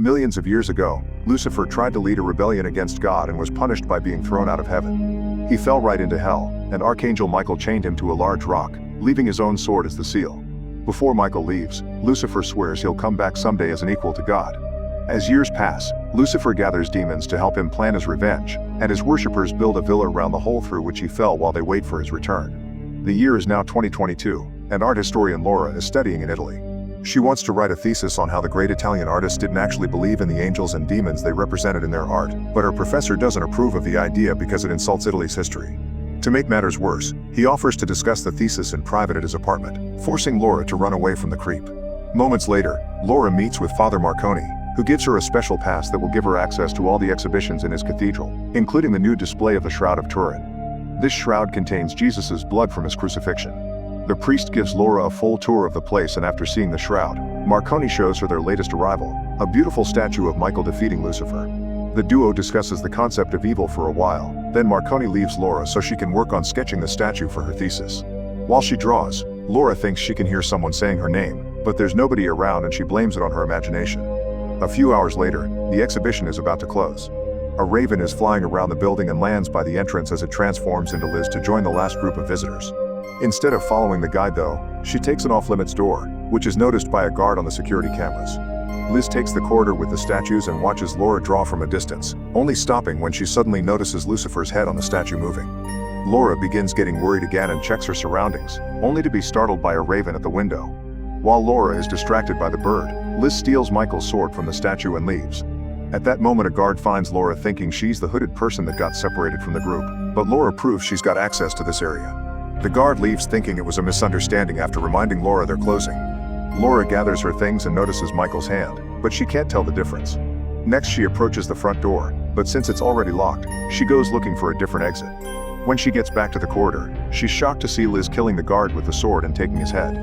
Millions of years ago, Lucifer tried to lead a rebellion against God and was punished by being thrown out of heaven. He fell right into hell, and Archangel Michael chained him to a large rock, leaving his own sword as the seal. Before Michael leaves, Lucifer swears he'll come back someday as an equal to God. As years pass, Lucifer gathers demons to help him plan his revenge, and his worshippers build a villa around the hole through which he fell while they wait for his return. The year is now 2022, and art historian Laura is studying in Italy. She wants to write a thesis on how the great Italian artists didn't actually believe in the angels and demons they represented in their art, but her professor doesn't approve of the idea because it insults Italy's history. To make matters worse, he offers to discuss the thesis in private at his apartment, forcing Laura to run away from the creep. Moments later, Laura meets with Father Marconi, who gives her a special pass that will give her access to all the exhibitions in his cathedral, including the new display of the Shroud of Turin. This shroud contains Jesus' blood from his crucifixion. The priest gives Laura a full tour of the place, and after seeing the shroud, Marconi shows her their latest arrival, a beautiful statue of Michael defeating Lucifer. The duo discusses the concept of evil for a while, then Marconi leaves Laura so she can work on sketching the statue for her thesis. While she draws, Laura thinks she can hear someone saying her name, but there's nobody around and she blames it on her imagination. A few hours later, the exhibition is about to close. A raven is flying around the building and lands by the entrance as it transforms into Liz to join the last group of visitors. Instead of following the guide though, she takes an off-limits door, which is noticed by a guard on the security cameras. Liz takes the corridor with the statues and watches Laura draw from a distance, only stopping when she suddenly notices Lucifer's head on the statue moving. Laura begins getting worried again and checks her surroundings, only to be startled by a raven at the window. While Laura is distracted by the bird, Liz steals Michael's sword from the statue and leaves. At that moment, a guard finds Laura thinking she's the hooded person that got separated from the group, but Laura proves she's got access to this area. The guard leaves thinking it was a misunderstanding after reminding Laura they're closing. Laura gathers her things and notices Michael's hand, but she can't tell the difference. Next she approaches the front door, but since it's already locked, she goes looking for a different exit. When she gets back to the corridor, she's shocked to see Liz killing the guard with the sword and taking his head.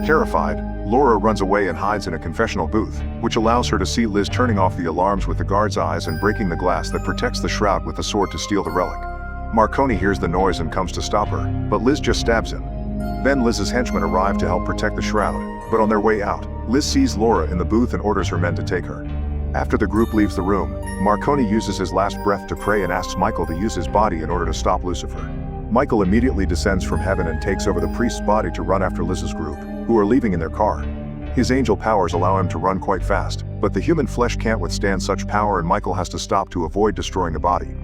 Terrified, Laura runs away and hides in a confessional booth, which allows her to see Liz turning off the alarms with the guard's eyes and breaking the glass that protects the shroud with the sword to steal the relic. Marconi hears the noise and comes to stop her, but Liz just stabs him. Then Liz's henchmen arrive to help protect the shroud, but on their way out, Liz sees Laura in the booth and orders her men to take her. After the group leaves the room, Marconi uses his last breath to pray and asks Michael to use his body in order to stop Lucifer. Michael immediately descends from heaven and takes over the priest's body to run after Liz's group, who are leaving in their car. His angel powers allow him to run quite fast, but the human flesh can't withstand such power and Michael has to stop to avoid destroying the body.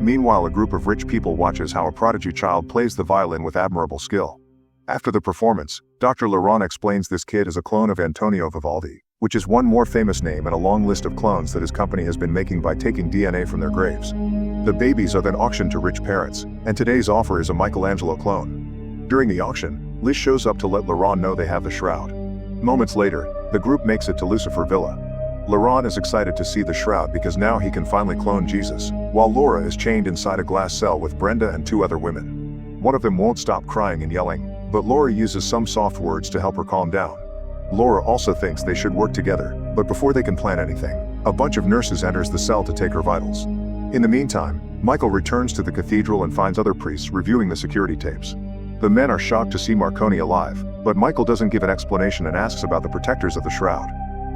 Meanwhile, a group of rich people watches how a prodigy child plays the violin with admirable skill. After the performance, Dr. Laurent explains this kid is a clone of Antonio Vivaldi, which is one more famous name in a long list of clones that his company has been making by taking DNA from their graves. The babies are then auctioned to rich parents, and today's offer is a Michelangelo clone. During the auction, Liz shows up to let Laurent know they have the shroud. Moments later, the group makes it to Lucifer Villa. Laurent is excited to see the shroud because now he can finally clone Jesus, while Laura is chained inside a glass cell with Brenda and two other women. One of them won't stop crying and yelling, but Laura uses some soft words to help her calm down. Laura also thinks they should work together, but before they can plan anything, a bunch of nurses enters the cell to take her vitals. In the meantime, Michael returns to the cathedral and finds other priests reviewing the security tapes. The men are shocked to see Marconi alive, but Michael doesn't give an explanation and asks about the protectors of the shroud.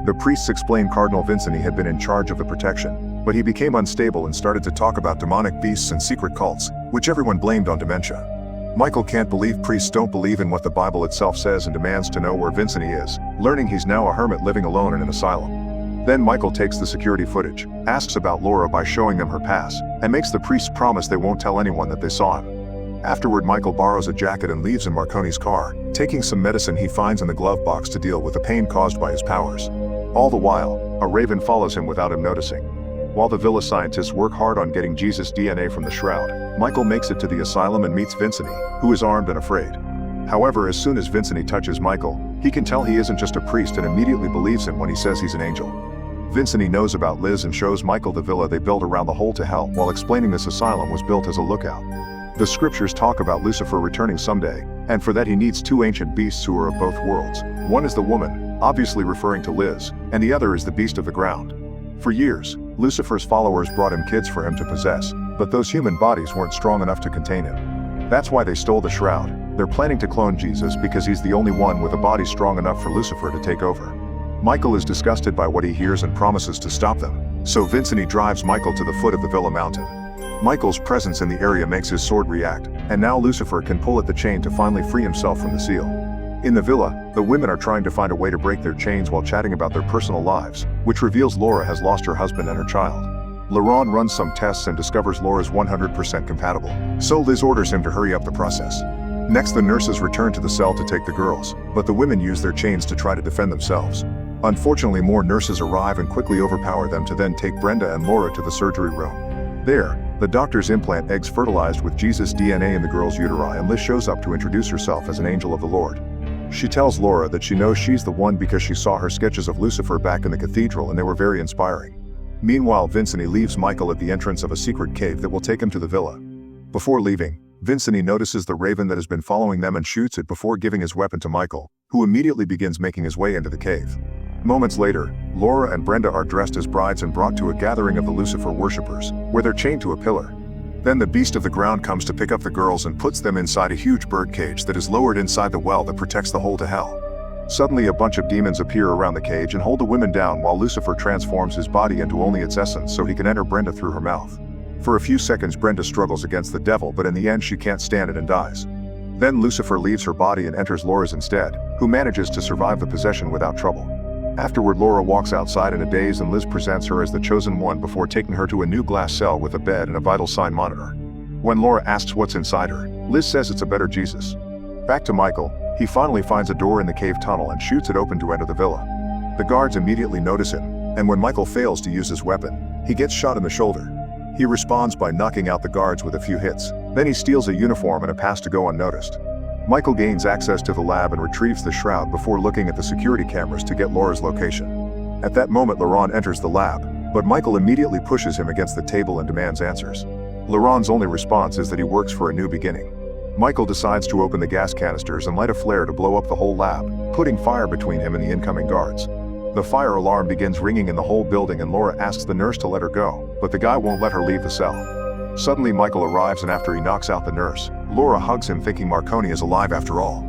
The priests explain Cardinal Vincini had been in charge of the protection, but he became unstable and started to talk about demonic beasts and secret cults, which everyone blamed on dementia. Michael can't believe priests don't believe in what the Bible itself says and demands to know where Vincini is, learning he's now a hermit living alone in an asylum. Then Michael takes the security footage, asks about Laura by showing them her pass, and makes the priests promise they won't tell anyone that they saw him. Afterward, Michael borrows a jacket and leaves in Marconi's car, taking some medicine he finds in the glove box to deal with the pain caused by his powers. All the while, a raven follows him without him noticing. While the villa scientists work hard on getting Jesus' DNA from the shroud, Michael makes it to the asylum and meets Vincini, who is armed and afraid. However, as soon as Vincini touches Michael, he can tell he isn't just a priest and immediately believes him when he says he's an angel. Vincini knows about Liz and shows Michael the villa they built around the hole to hell while explaining this asylum was built as a lookout. The scriptures talk about Lucifer returning someday, and for that he needs two ancient beasts who are of both worlds. One is the woman, obviously referring to Liz, and the other is the beast of the ground. For years, Lucifer's followers brought him kids for him to possess, but those human bodies weren't strong enough to contain him. That's why they stole the shroud. They're planning to clone Jesus because he's the only one with a body strong enough for Lucifer to take over. Michael is disgusted by what he hears and promises to stop them, so Vincent drives Michael to the foot of the villa mountain. Michael's presence in the area makes his sword react, and now Lucifer can pull at the chain to finally free himself from the seal. In the villa, the women are trying to find a way to break their chains while chatting about their personal lives, which reveals Laura has lost her husband and her child. Laurent runs some tests and discovers Laura's 100% compatible, so Liz orders him to hurry up the process. Next, the nurses return to the cell to take the girls, but the women use their chains to try to defend themselves. Unfortunately, more nurses arrive and quickly overpower them to then take Brenda and Laura to the surgery room. There, the doctors implant eggs fertilized with Jesus' DNA in the girls' uteri, and Liz shows up to introduce herself as an angel of the Lord. She tells Laura that she knows she's the one because she saw her sketches of Lucifer back in the cathedral and they were very inspiring. Meanwhile, Vincent leaves Michael at the entrance of a secret cave that will take him to the villa. Before leaving, Vincent notices the raven that has been following them and shoots it before giving his weapon to Michael, who immediately begins making his way into the cave. Moments later, Laura and Brenda are dressed as brides and brought to a gathering of the Lucifer worshippers, where they're chained to a pillar. Then the beast of the ground comes to pick up the girls and puts them inside a huge bird cage that is lowered inside the well that protects the hole to hell. Suddenly, a bunch of demons appear around the cage and hold the women down while Lucifer transforms his body into only its essence so he can enter Brenda through her mouth. For a few seconds, Brenda struggles against the devil, but in the end she can't stand it and dies. Then Lucifer leaves her body and enters Laura's instead, who manages to survive the possession without trouble. Afterward, Laura walks outside in a daze and Liz presents her as the chosen one before taking her to a new glass cell with a bed and a vital sign monitor. When Laura asks what's inside her, Liz says it's a better Jesus. Back to Michael, he finally finds a door in the cave tunnel and shoots it open to enter the villa. The guards immediately notice him, and when Michael fails to use his weapon, he gets shot in the shoulder. He responds by knocking out the guards with a few hits, then he steals a uniform and a pass to go unnoticed. Michael gains access to the lab and retrieves the shroud before looking at the security cameras to get Laura's location. At that moment, Laurent enters the lab, but Michael immediately pushes him against the table and demands answers. Laurent's only response is that he works for a new beginning. Michael decides to open the gas canisters and light a flare to blow up the whole lab, putting fire between him and the incoming guards. The fire alarm begins ringing in the whole building and Laura asks the nurse to let her go, but the guy won't let her leave the cell. Suddenly, Michael arrives and after he knocks out the nurse, Laura hugs him thinking Marconi is alive after all.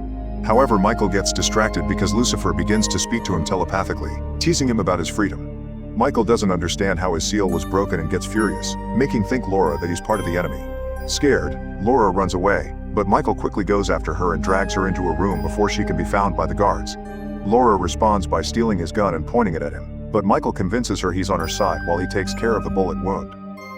However, Michael gets distracted because Lucifer begins to speak to him telepathically, teasing him about his freedom. Michael doesn't understand how his seal was broken and gets furious, making think Laura that he's part of the enemy. Scared, Laura runs away, but Michael quickly goes after her and drags her into a room before she can be found by the guards. Laura responds by stealing his gun and pointing it at him, but Michael convinces her he's on her side while he takes care of the bullet wound.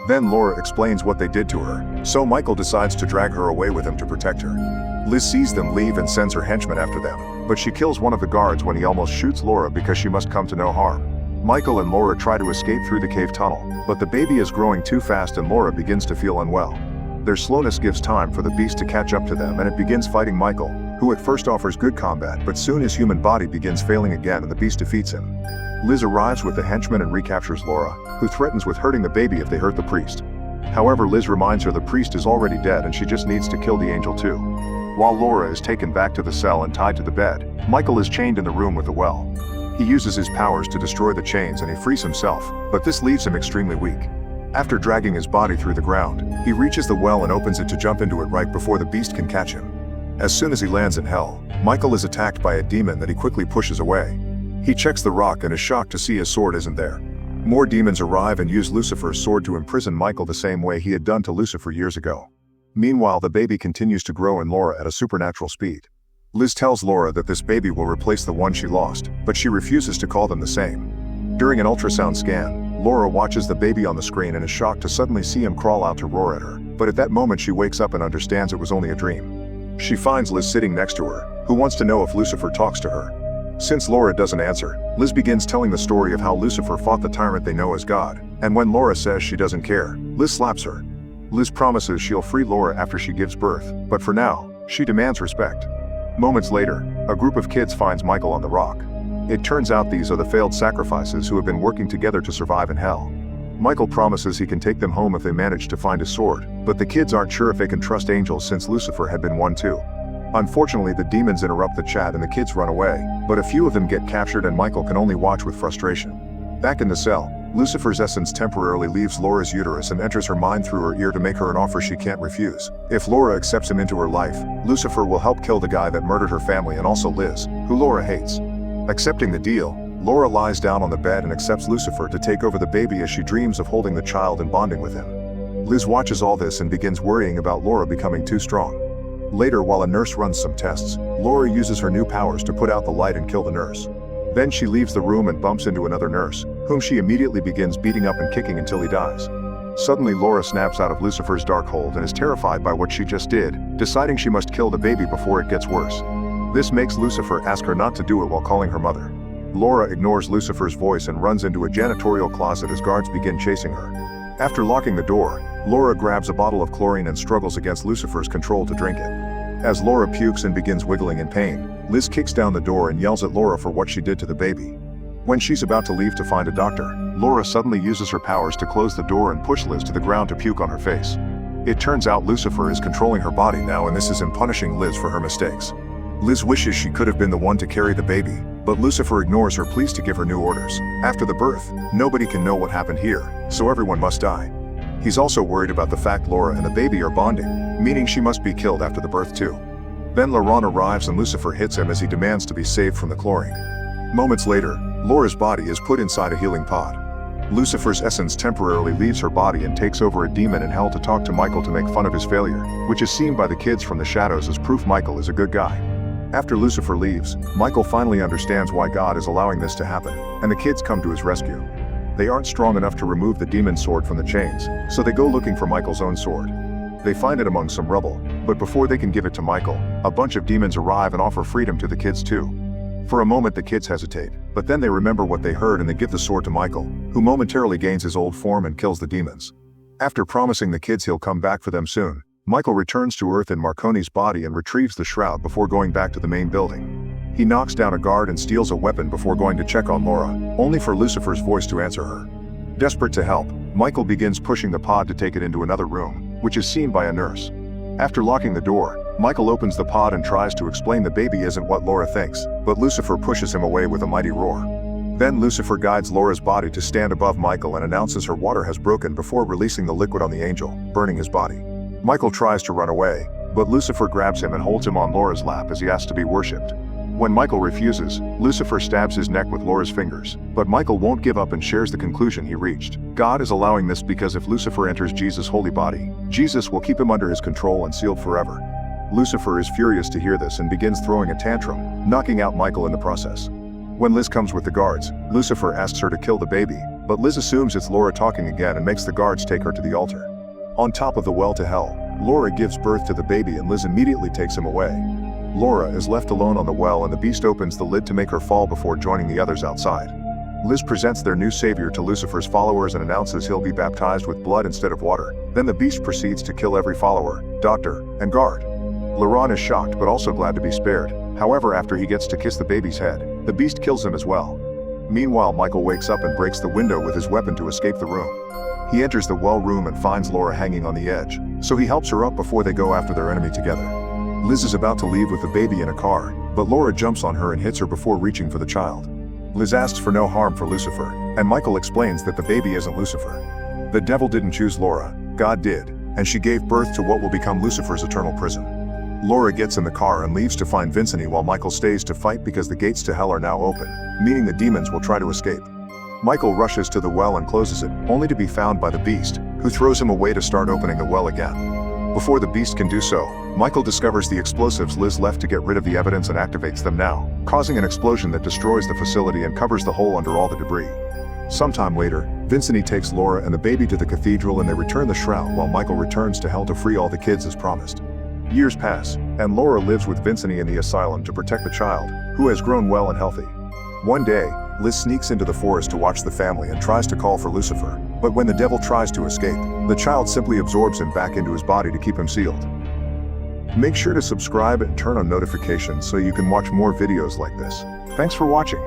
Then Laura explains what they did to her, so Michael decides to drag her away with him to protect her. Liz sees them leave and sends her henchmen after them, but she kills one of the guards when he almost shoots Laura because she must come to no harm. Michael and Laura try to escape through the cave tunnel, but the baby is growing too fast and Laura begins to feel unwell. Their slowness gives time for the beast to catch up to them and it begins fighting Michael, who at first offers good combat, but soon his human body begins failing again and the beast defeats him. Liz arrives with the henchmen and recaptures Laura, who threatens with hurting the baby if they hurt the priest. However, Liz reminds her the priest is already dead and she just needs to kill the angel too. While Laura is taken back to the cell and tied to the bed, Michael is chained in the room with the well. He uses his powers to destroy the chains and he frees himself, but this leaves him extremely weak. After dragging his body through the ground, he reaches the well and opens it to jump into it right before the beast can catch him. As soon as he lands in hell, Michael is attacked by a demon that he quickly pushes away. He checks the rock and is shocked to see his sword isn't there. More demons arrive and use Lucifer's sword to imprison Michael the same way he had done to Lucifer years ago. Meanwhile, the baby continues to grow in Laura at a supernatural speed. Liz tells Laura that this baby will replace the one she lost, but she refuses to call them the same. During an ultrasound scan, Laura watches the baby on the screen and is shocked to suddenly see him crawl out to roar at her, but at that moment she wakes up and understands it was only a dream. She finds Liz sitting next to her, who wants to know if Lucifer talks to her. Since Laura doesn't answer, Liz begins telling the story of how Lucifer fought the tyrant they know as God, and when Laura says she doesn't care, Liz slaps her. Liz promises she'll free Laura after she gives birth, but for now, she demands respect. Moments later, a group of kids finds Michael on the rock. It turns out these are the failed sacrifices who have been working together to survive in hell. Michael promises he can take them home if they manage to find his sword, but the kids aren't sure if they can trust angels since Lucifer had been one too. Unfortunately, the demons interrupt the chat and the kids run away, but a few of them get captured and Michael can only watch with frustration. Back in the cell, Lucifer's essence temporarily leaves Laura's uterus and enters her mind through her ear to make her an offer she can't refuse. If Laura accepts him into her life, Lucifer will help kill the guy that murdered her family and also Liz, who Laura hates. Accepting the deal, Laura lies down on the bed and accepts Lucifer to take over the baby as she dreams of holding the child and bonding with him. Liz watches all this and begins worrying about Laura becoming too strong. Later, while a nurse runs some tests, Laura uses her new powers to put out the light and kill the nurse. Then she leaves the room and bumps into another nurse, whom she immediately begins beating up and kicking until he dies. Suddenly Laura snaps out of Lucifer's dark hold and is terrified by what she just did, deciding she must kill the baby before it gets worse. This makes Lucifer ask her not to do it while calling her mother. Laura ignores Lucifer's voice and runs into a janitorial closet as guards begin chasing her. After locking the door, Laura grabs a bottle of chlorine and struggles against Lucifer's control to drink it. As Laura pukes and begins wiggling in pain, Liz kicks down the door and yells at Laura for what she did to the baby. When she's about to leave to find a doctor, Laura suddenly uses her powers to close the door and push Liz to the ground to puke on her face. It turns out Lucifer is controlling her body now, and this is him punishing Liz for her mistakes. Liz wishes she could have been the one to carry the baby, but Lucifer ignores her pleas to give her new orders. After the birth, nobody can know what happened here, so everyone must die. He's also worried about the fact Laura and the baby are bonding, meaning she must be killed after the birth too. Then Laurent arrives and Lucifer hits him as he demands to be saved from the chlorine. Moments later, Laura's body is put inside a healing pod. Lucifer's essence temporarily leaves her body and takes over a demon in hell to talk to Michael to make fun of his failure, which is seen by the kids from the shadows as proof Michael is a good guy. After Lucifer leaves, Michael finally understands why God is allowing this to happen, and the kids come to his rescue. They aren't strong enough to remove the demon's sword from the chains, so they go looking for Michael's own sword. They find it among some rubble, but before they can give it to Michael, a bunch of demons arrive and offer freedom to the kids too. For a moment the kids hesitate, but then they remember what they heard and they give the sword to Michael, who momentarily gains his old form and kills the demons. After promising the kids he'll come back for them soon, Michael returns to Earth in Marconi's body and retrieves the shroud before going back to the main building. He knocks down a guard and steals a weapon before going to check on Laura, only for Lucifer's voice to answer her. Desperate to help, Michael begins pushing the pod to take it into another room, which is seen by a nurse. After locking the door, Michael opens the pod and tries to explain the baby isn't what Laura thinks, but Lucifer pushes him away with a mighty roar. Then Lucifer guides Laura's body to stand above Michael and announces her water has broken before releasing the liquid on the angel, burning his body. Michael tries to run away, but Lucifer grabs him and holds him on Laura's lap as he asks to be worshipped. When Michael refuses, Lucifer stabs his neck with Laura's fingers, but Michael won't give up and shares the conclusion he reached. God is allowing this because if Lucifer enters Jesus' holy body, Jesus will keep him under his control and sealed forever. Lucifer is furious to hear this and begins throwing a tantrum, knocking out Michael in the process. When Liz comes with the guards, Lucifer asks her to kill the baby, but Liz assumes it's Laura talking again and makes the guards take her to the altar. On top of the well to hell, Laura gives birth to the baby and Liz immediately takes him away. Laura is left alone on the well and the beast opens the lid to make her fall before joining the others outside. Liz presents their new savior to Lucifer's followers and announces he'll be baptized with blood instead of water. Then the beast proceeds to kill every follower, doctor, and guard. Laurent is shocked but also glad to be spared. However, after he gets to kiss the baby's head, the beast kills him as well. Meanwhile, Michael wakes up and breaks the window with his weapon to escape the room. He enters the well room and finds Laura hanging on the edge, so he helps her up before they go after their enemy together. Liz is about to leave with the baby in a car, but Laura jumps on her and hits her before reaching for the child. Liz asks for no harm for Lucifer, and Michael explains that the baby isn't Lucifer. The devil didn't choose Laura, God did, and she gave birth to what will become Lucifer's eternal prison. Laura gets in the car and leaves to find Vincent while Michael stays to fight because the gates to hell are now open, meaning the demons will try to escape. Michael rushes to the well and closes it, only to be found by the beast, who throws him away to start opening the well again. Before the beast can do so, Michael discovers the explosives Liz left to get rid of the evidence and activates them now, causing an explosion that destroys the facility and covers the hole under all the debris. Sometime later, Vincent takes Laura and the baby to the cathedral and they return the shroud while Michael returns to hell to free all the kids as promised. Years pass, and Laura lives with Vincent in the asylum to protect the child, who has grown well and healthy. One day, Liz sneaks into the forest to watch the family and tries to call for Lucifer, but when the devil tries to escape, the child simply absorbs him back into his body to keep him sealed. Make sure to subscribe and turn on notifications so you can watch more videos like this. Thanks for watching.